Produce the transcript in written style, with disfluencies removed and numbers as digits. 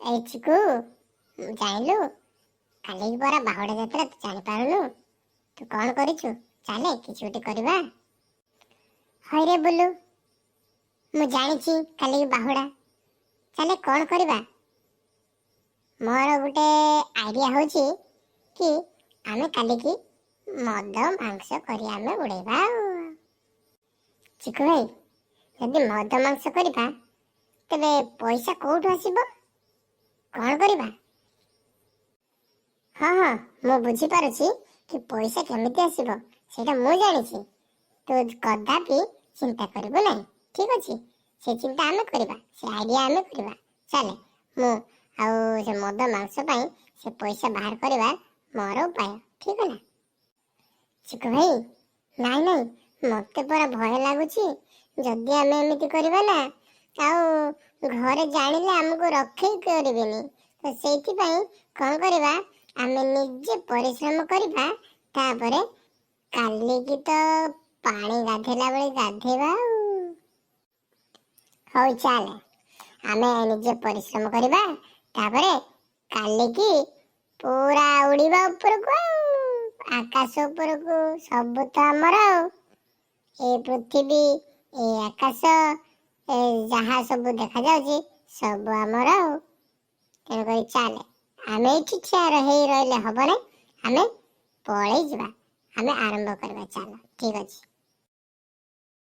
ए चिकू जानिलु काली परा बाहुडा जात्रा तू जानि पारुनु तू कौन करिछु चाले किछि गोटे करबा। हाय रे बुलु मु जानिछि काली बाहुडा चाले कौन करबा। मोर गोटे आइडिया होछि कि आमे काली की मद मांस करी आमे उड़ेबा। चिकू भाई यदि मद मांस करबा तबे पैसा कोठु आसीबो कौन करबा। हाँ हाँ मु बुझी पारुछि कि पैसा केमिति आसीबो सेटा मु जानिछि तू कदापि चिंता करबो नहीं। ठीक अछि से चिंता आमे करबा से आइडिया आमे करबा। चले मु आउ से मद मांस पई से पैसा बाहर करबा मोर उपाय ठीक है ना। चिकू भाई नाई नाई मते पर भय लागुछि जदि आमे एमिति करबा ना आउ घरे जानिले हमको रखे करबेनी तो सेति पई कोन करबा आमे निजे परिश्रम करबा तापरे काली की तो पानी गाधेला बेले गाधेबा। हो चले आमे निजे परिश्रम करबा तापरे काली की पूरा उड़ीबा ऊपर को आकाश ऊपर को सब तो हमर ए पृथ्वी ए आकाश ए जहाँ सब देखा जाउची सब हमर तेणु करी चले आमे एठी ठिया रही रहले हबने आमे पळेई जिबा आमे आरंभ करबा। चलो ठीक अछि।